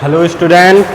Hello student,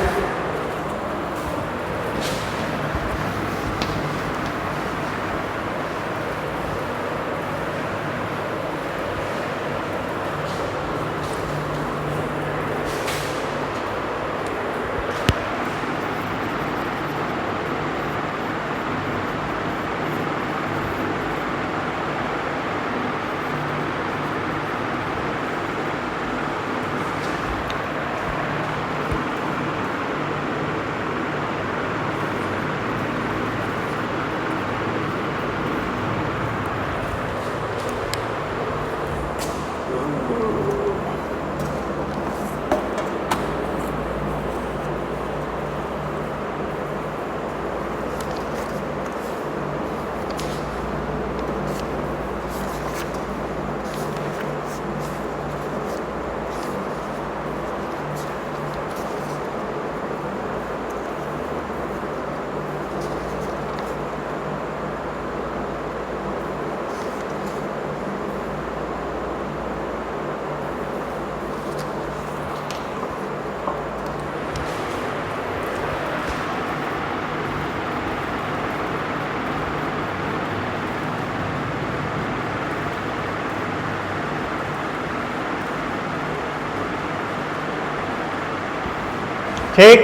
ठीक,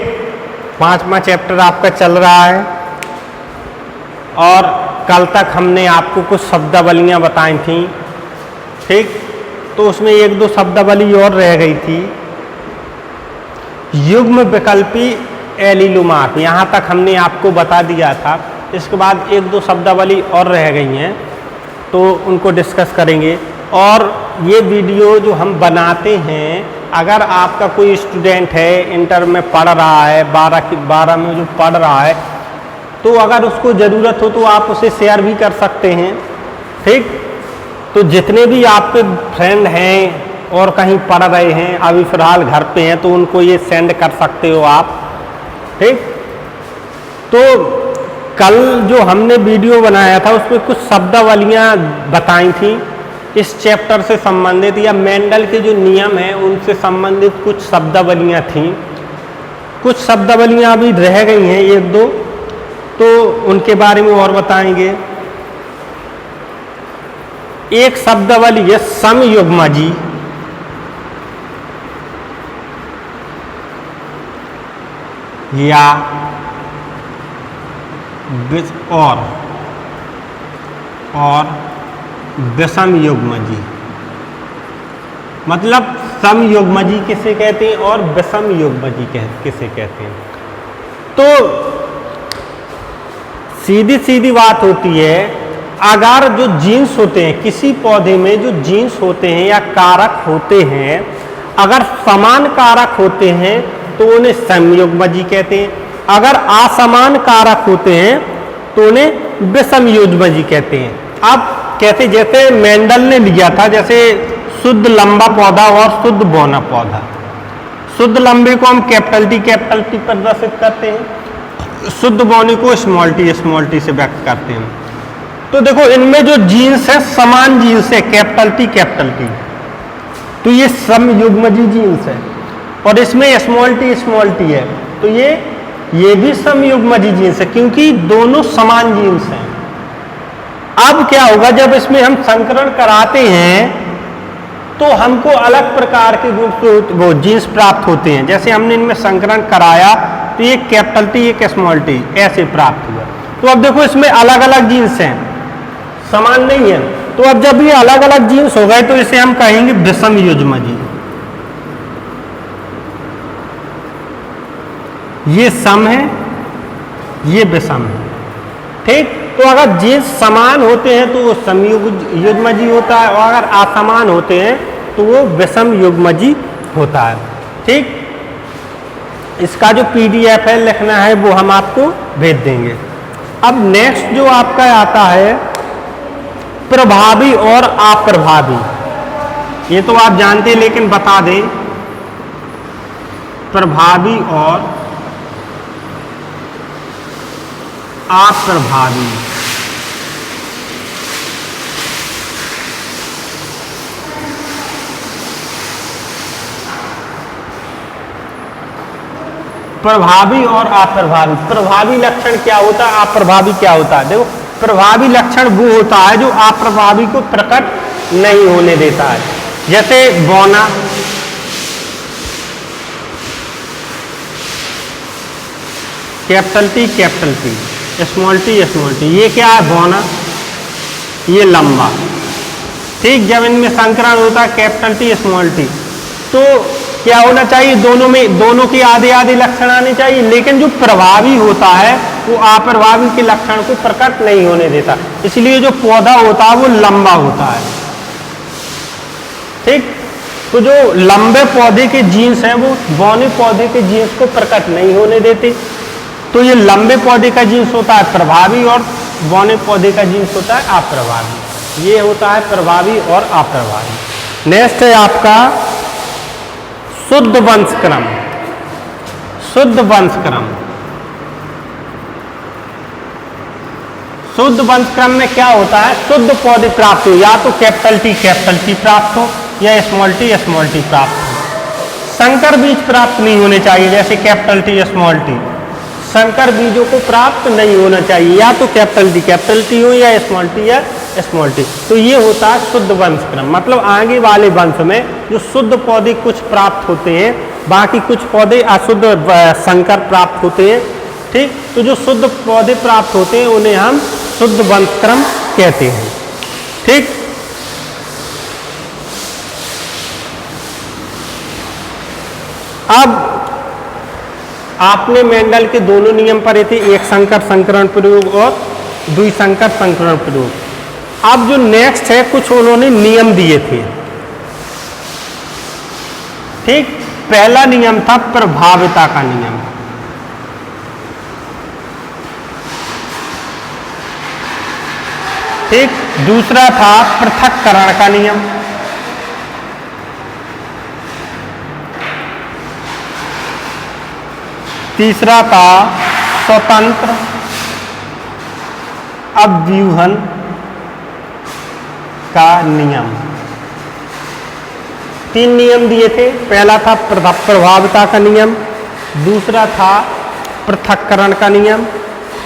5वां chapter आपका चल रहा है और कल तक हमने आपको कुछ शब्दावलियाँ बताई थी। ठीक, तो उसमें एक दो शब्दावली और रह गई थी। युग्म विकल्पी एलिलुमार्फ, यहाँ तक हमने आपको बता दिया था। इसके बाद एक दो शब्दावली और रह गई हैं, तो उनको डिस्कस करेंगे। और ये वीडियो जो हम बनाते हैं, अगर आपका कोई स्टूडेंट है इंटर में पढ़ रहा है, 12 में जो पढ़ रहा है, तो अगर उसको ज़रूरत हो तो आप उसे शेयर भी कर सकते हैं। ठीक, तो जितने भी आपके फ्रेंड हैं और कहीं पढ़ रहे हैं, अभी फ़िलहाल घर पे हैं, तो उनको ये सेंड कर सकते हो आप। ठीक, तो कल जो हमने वीडियो बनाया था उसमें कुछ शब्दावलियाँ बताई थी इस चैप्टर से संबंधित, या मेंडल के जो नियम हैं उनसे संबंधित कुछ शब्दावलियाँ थीं। कुछ शब्दावलियाँ अभी रह गई हैं एक दो, तो उनके बारे में और बताएंगे। एक शब्दावली है समयुग्मजी। या और विषम युग्मजी, मतलब समयुग्मजी किसे कहते हैं और विषम युग्मजी किसे कहते हैं। तो सीधी सीधी बात होती है, अगर जो जीन्स होते हैं किसी पौधे में, जो जीन्स होते हैं या कारक होते हैं, अगर समान कारक होते हैं तो उन्हें समयुग्मजी कहते हैं। अगर असमान कारक होते हैं तो उन्हें विषम युग्मजी कहते हैं। अब कैसे, जैसे मेंडल ने लिया था, जैसे शुद्ध लंबा पौधा और शुद्ध बौना पौधा। शुद्ध लंबे को हम कैपिटल टी प्रदर्शित करते हैं, शुद्ध बौने को स्मॉल टी से व्यक्त करते हैं। तो देखो इनमें जो जीन्स है समान जीन्स है, कैपिटल टी, तो ये समयुग्मजी जीन्स है। और इसमें स्मॉल टी है, तो ये भी समयुग्मजी जीन्स है, क्योंकि दोनों समान जीन्स हैं। अब क्या होगा, जब इसमें हम संकरण कराते हैं तो हमको अलग प्रकार के वो जीन्स प्राप्त होते हैं। जैसे हमने इनमें संकरण कराया तो ये कैपिटल टी, एक स्मॉल टी ऐसे प्राप्त हुआ। तो अब देखो इसमें अलग अलग जीन्स हैं, समान नहीं है। तो अब जब ये अलग अलग जीन्स हो गए तो इसे हम कहेंगे विषम युग्मजी। ये सम है, ये विषम है। ठीक, तो अगर जीन्स समान होते हैं तो वो समयुग्मजी होता है, और अगर असमान होते हैं तो वो विषम युग्मजी होता है। ठीक, इसका जो PDF है लिखना है वो हम आपको भेज देंगे। अब नेक्स्ट जो आपका आता है प्रभावी और अप्रभावी, ये तो आप जानते हैं लेकिन बता दें। प्रभावी और अप्रभावी, प्रभावी और अप्रभावी। प्रभावी लक्षण क्या होता है, अप्रभावी क्या होता है? देखो, प्रभावी लक्षण वो होता है जो अप्रभावी को प्रकट नहीं होने देता है। जैसे बौना, कैपिटल टी, स्मॉल टी, ये क्या है? बौना, ये लंबा। ठीक, जब इनमें संकरण होता है कैपिटल टी स्मॉल टी, तो क्या होना चाहिए? दोनों की आधे आधे लक्षण आने चाहिए, लेकिन जो प्रभावी होता है वो अप्रभावी के लक्षण को प्रकट नहीं होने देता, इसलिए जो पौधा होता है वो लंबा होता है। ठीक, तो जो लंबे पौधे के जीन्स हैं वो बौने पौधे के जीन्स को प्रकट नहीं होने देते। तो ये लंबे पौधे का जीन्स होता है प्रभावी और बौने पौधे का जीन्स होता है अप्रभावी। ये होता है प्रभावी और अप्रभावी। नेक्स्ट है आपका शुद्ध वंशक्रम। शुद्ध वंशक्रम, शुद्ध वंशक्रम में क्या होता है? शुद्ध पौधे प्राप्त हो, या तो कैपिटल टी प्राप्त हो या स्मॉल टी प्राप्त हो। संकर बीज प्राप्त नहीं होने चाहिए, जैसे कैपिटल टी, संकर बीजों को प्राप्त नहीं होना चाहिए, या तो कैपिटल टी हो या स्मॉल टी। तो ये होता है शुद्ध वंशक्रम, मतलब आगे वाले वंश में जो शुद्ध पौधे कुछ प्राप्त होते हैं, बाकी कुछ पौधे अशुद्ध संकर प्राप्त होते हैं। ठीक, तो जो शुद्ध पौधे प्राप्त होते हैं उन्हें हम शुद्ध वंशक्रम कहते हैं। ठीक, अब आपने मेंडल के दोनों नियम पढ़े थे, एक संकर संकरण प्रयोग और द्विसंकर संकरण प्रयोग। अब जो नेक्स्ट है, कुछ उन्होंने नियम दिए थे। ठीक, पहला नियम था प्रभाविता का नियम। ठीक, दूसरा था पृथक्करण का नियम। तीसरा था स्वतंत्र अव्यूहन का नियम। तीन नियम दिए थे, पहला था प्रभाविता का नियम, दूसरा था पृथक्करण का नियम,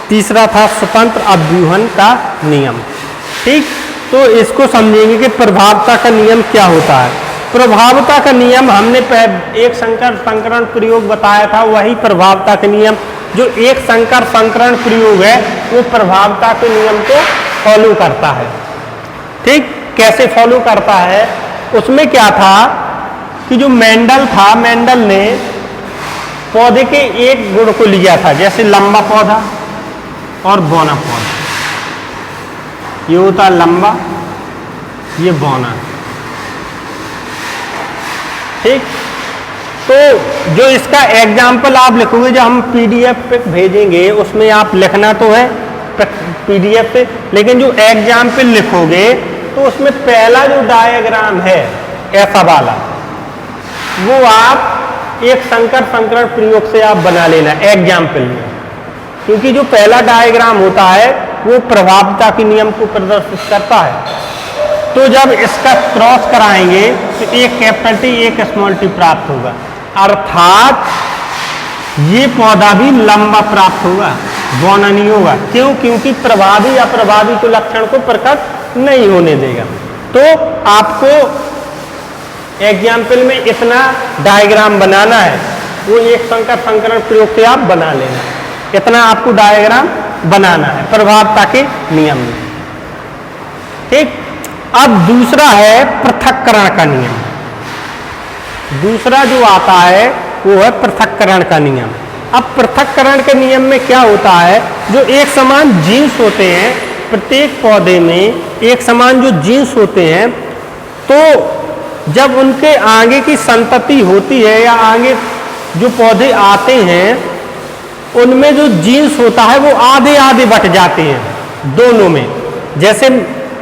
तीसरा था स्वतंत्र अव्यूहन का नियम। ठीक, तो इसको समझेंगे कि प्रभाविता का नियम क्या होता है। प्रभाविता का नियम हमने एक संकर संकरण प्रयोग बताया था, वही प्रभाविता का नियम। जो एक संकर संकरण प्रयोग है वो प्रभाविता के नियम को फॉलो करता है। ठीक, कैसे फॉलो करता है? उसमें क्या था कि जो मेंडल था, मेंडल ने पौधे के एक गुण को लिया था, जैसे लंबा पौधा और बौना पौधा। ये होता लंबा, ये बौना। ठीक, तो जो इसका एग्जाम्पल आप लिखोगे, जो हम पीडीएफ पे भेजेंगे उसमें आप लिखना तो है पीडीएफ पे, लेकिन जो एग्जाम्पल लिखोगे तो उसमें पहला जो डायग्राम है ऐसा वाला, वो आप एक संकर संकरण प्रयोग से आप बना लेना एग्जाम्पल में, क्योंकि जो पहला डायग्राम होता है वो प्रभाविता के नियम को प्रदर्शित करता है। तो जब इसका क्रॉस कराएंगे तो एक कैपिटल टी एक स्मॉल टी प्राप्त होगा, अर्थात ये पौधा भी लंबा प्राप्त होगा, बौना नहीं होगा। क्यों? क्योंकि प्रभावी अप्रभावी के लक्षण को प्रकट नहीं होने देगा। तो आपको एग्जाम्पल में इतना डायग्राम बनाना है, वो एक संकर संकरण प्रयोग से आप बना लेना, इतना आपको डायग्राम बनाना है प्रभाविता के नियम में। ठीक, अब दूसरा है पृथक्करण का नियम। दूसरा जो आता है वो है पृथक्करण का नियम। अब पृथक्करण के नियम में क्या होता है? जो एक समान जीन्स होते हैं, प्रत्येक पौधे में एक समान जो जीन्स होते हैं, तो जब उनके आगे की संतति होती है या आगे जो पौधे आते हैं, उनमें जो जीन्स होता है वो आधे आधे बट जाते हैं दोनों में। जैसे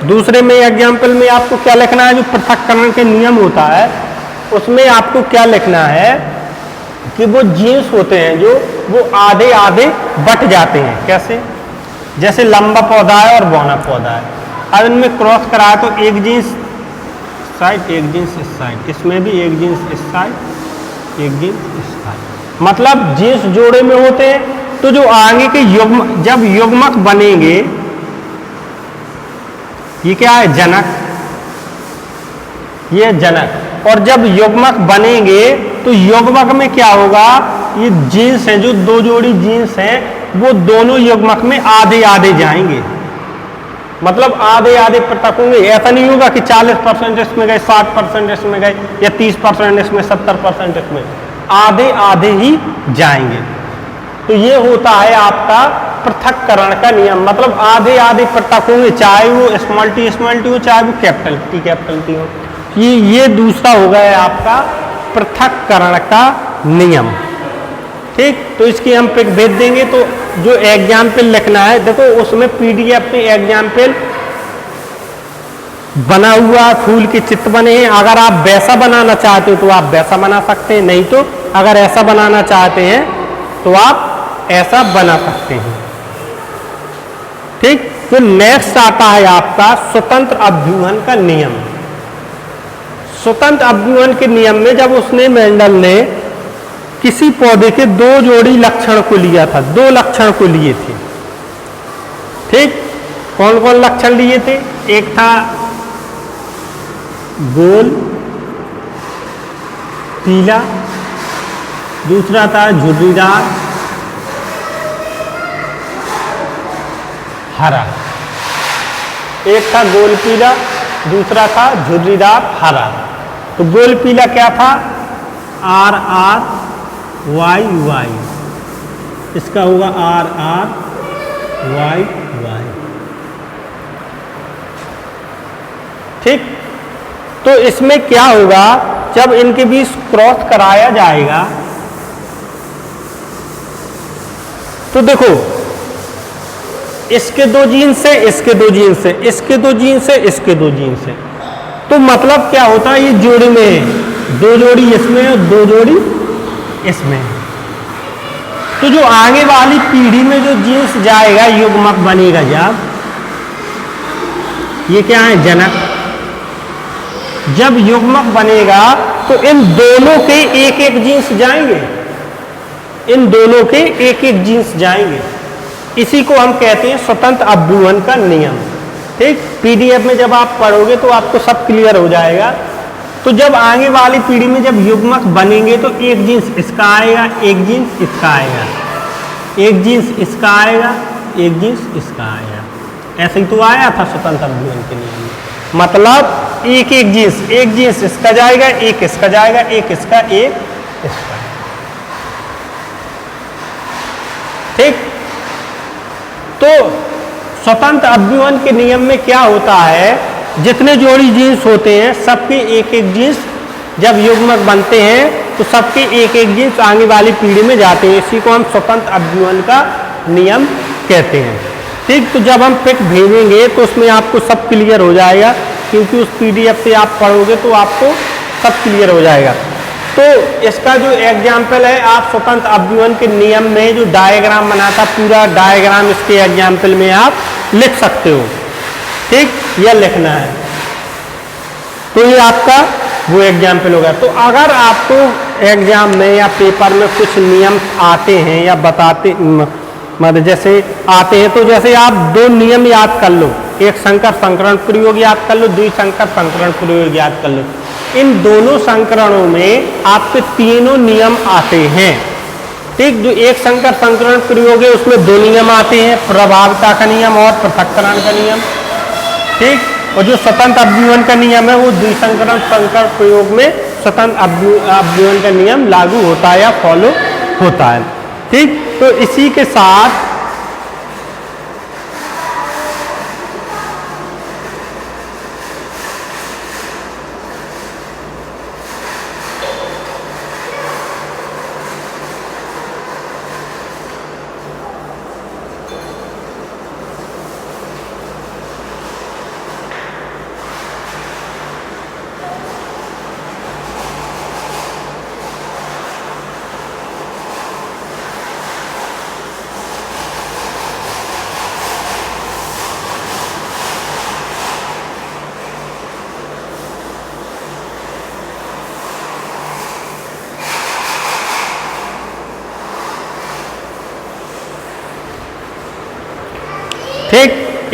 दूसरे में एग्जाम्पल में आपको क्या लिखना है? जो पृथक्करण के नियम होता है उसमें आपको क्या लिखना है कि वो जीन्स होते हैं जो वो आधे आधे बट जाते हैं। कैसे? जैसे लंबा पौधा है और बौना पौधा है, अब इनमें क्रॉस कराया तो एक जीन्स साइड एक जीन्स इस साइड, इसमें भी एक जीन्स इस साइड एक जीन्स इस साइड। मतलब जींस जोड़े में होते हैं तो जो आगे के युग्म, जब युग्मक बनेंगे, ये क्या है, जनक, ये जनक, और जब युग्मक बनेंगे तो युग्मक में क्या होगा, ये जींस हैं, जो दो जोड़ी जींस हैं, वो दोनों युग्मक में आधे आधे जाएंगे, मतलब आधे आधे पृथक होंगे। ऐसा नहीं होगा कि 40% इसमें गए, 60% इसमें गए, या 30% इसमें, 70% इसमें, आधे आधे ही जाएंगे। तो ये होता है आपका पृथक्करण का नियम, मतलब आधे आधे पृथक होंगे, चाहे वो स्मॉल टी हो, चाहे वो कैपिटल टी हो। ये दूसरा हो गया आपका पृथक्करण का नियम। ठीक, तो इसकी हम पिक भेज देंगे। तो जो एग्जाम्पल लिखना है, देखो उसमें पीडीएफ में एग्जाम्पल बना हुआ, फूल के चित्र बने हैं। अगर आप वैसा बनाना चाहते हो तो आप वैसा बना सकते हैं, नहीं तो अगर ऐसा बनाना चाहते हैं तो आप ऐसा बना सकते हैं। ठीक, तो नेक्स्ट आता है आपका स्वतंत्र अभ्यूहन का नियम। स्वतंत्र अभ्यूहन के नियम में जब उसने, मेंडल ने किसी पौधे के दो जोड़ी लक्षण को लिया था, दो लक्षण को लिए थे। ठीक, कौन कौन लक्षण लिए थे, एक था गोल पीला, दूसरा था झुर्रीदार हरा। एक था गोल पीला, दूसरा था झुर्रीदार हरा। तो गोल पीला क्या था, आर आर वाई वाई, इसका होगा आर आर वाई वाई। ठीक, तो इसमें क्या होगा, जब इनके बीच क्रॉस कराया जाएगा तो देखो, इसके दो जीन्स है, इसके दो जीन्स है, इसके दो जीन्स है, इसके दो जीन्स है। तो मतलब क्या होता है, ये जोड़ी में है, दो जोड़ी इसमें और दो जोड़ी इसमें। तो जो आगे वाली पीढ़ी में जो जीन्स जाएगा, युग्मक बनेगा, जब ये क्या है, जनक, जब युग्मक बनेगा तो इन दोनों के एक एक जीन्स जाएंगे, इन दोनों के एक एक जीन्स जाएंगे। इसी को हम कहते हैं स्वतंत्र अभ्यूहन का नियम। ठीक, पीडीएफ में जब आप पढ़ोगे तो आपको सब क्लियर हो जाएगा। तो जब आगे वाली पीढ़ी में जब युग्मक बनेंगे तो एक जीन्स इसका आएगा, एक जीन्स इसका आएगा, एक जीन्स इसका आएगा, एक जीन्स इसका आएगा। ऐसे ही तो आया था स्वतंत्र अभ्यूहन के नियम में, मतलब एक एक जीन्स इसका जाएगा, एक इसका जाएगा, एक इसका, एक इसका। ठीक, तो स्वतंत्र अभ्यूहन के नियम में क्या होता है, जितने जोड़ी जीन्स होते हैं सबके एक एक जीन्स जब युग्मक बनते हैं तो सबके एक एक जीन्स आगे वाली पीढ़ी में जाते हैं। इसी को हम स्वतंत्र अभ्यूहन का नियम कहते हैं। ठीक, तो जब हम पिक भेजेंगे तो उसमें आपको सब क्लियर हो जाएगा, क्योंकि उस पीडीएफ से आप पढ़ोगे तो आपको सब क्लियर हो जाएगा। तो इसका जो एग्जाम्पल है, आप स्वतंत्र अभ्यूहन के नियम में जो डायग्राम बना था, पूरा डायग्राम इसके एग्जाम्पल में आप लिख सकते हो। ठीक, यह लिखना है, तो ये आपका वो एग्जाम्पल होगा। तो अगर आपको एग्जाम में या पेपर में कुछ नियम आते हैं या बताते, मतलब जैसे आते हैं, तो जैसे आप दो नियम याद कर लो, एक संकर संकरण प्रयोग याद कर लो, दूसरी संकर संकरण प्रयोग याद कर लो। इन दोनों संकरणों में आपके तीनों नियम आते हैं। ठीक, जो एक संकर संकरण प्रयोग है उसमें दो नियम आते हैं, प्रभावता का नियम और पृथक्करण का नियम। ठीक, और जो स्वतंत्र अभ्यूहन का नियम है वो द्विसंकरण संकर प्रयोग में स्वतंत्र अभ्यूहन का नियम लागू होता है या फॉलो होता है। ठीक, तो इसी के साथ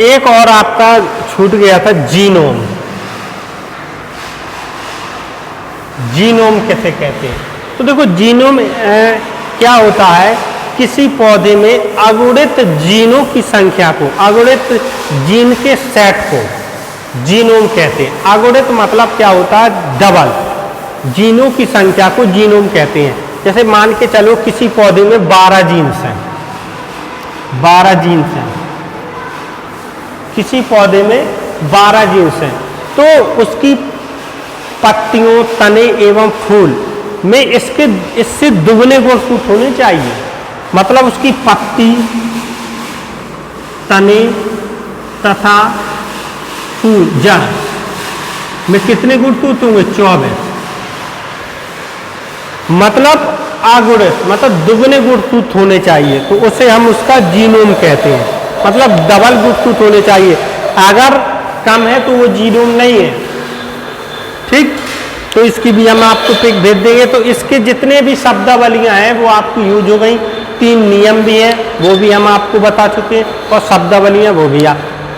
एक और आपका छूट गया था जीनोम। जीनोम कैसे कहते हैं? तो देखो जीनोम क्या होता है, किसी पौधे में अगुणित जीनों की संख्या को, अगुणित जीन के सेट को जीनोम कहते हैं। अगुणित मतलब क्या होता है, डबल जीनों की संख्या को जीनोम कहते हैं। जैसे मान के चलो किसी पौधे में 12 जीन्स हैं, 12 जीन्स हैं, किसी पौधे में 12 जीन्स हैं, तो उसकी पत्तियों, तने एवं फूल में इससे दुगने गुणसूत्र होने चाहिए। मतलब उसकी पत्ती, तने तथा फूल, जड़ में कितने गुणसूत्र होंगे? 24। मतलब अगुणित, मतलब दुगने गुणसूत्र होने चाहिए, तो उसे हम उसका जीनोम कहते हैं। मतलब डबल गुणसूत्र होने चाहिए, अगर कम है तो वो जीनोम नहीं है। ठीक, तो इसकी भी हम आपको पिक भेज देंगे। तो इसके जितने भी शब्दावलियां हैं वो आपकी यूज हो गई। 3 नियम भी हैं, वो भी हम आपको बता चुके हैं, और शब्दावलियां वो भी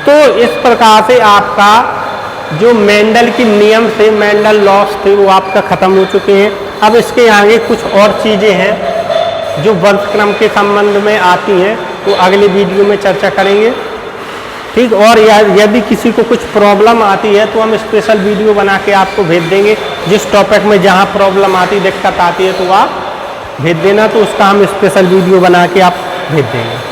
तो इस प्रकार से आपका जो मेंडल के नियम थे, मेंडल लॉस थे, वो आपका खत्म हो चुके हैं। अब इसके आगे कुछ और चीजें हैं जो वर्गक्रम के संबंध में आती हैं, तो अगले वीडियो में चर्चा करेंगे। ठीक, और यदि किसी को कुछ प्रॉब्लम आती है तो हम स्पेशल वीडियो बना के आपको भेज देंगे। जिस टॉपिक में जहाँ प्रॉब्लम आती, दिक्कत आती है, तो आप भेज देना, तो उसका हम स्पेशल वीडियो बना के आप भेज देंगे।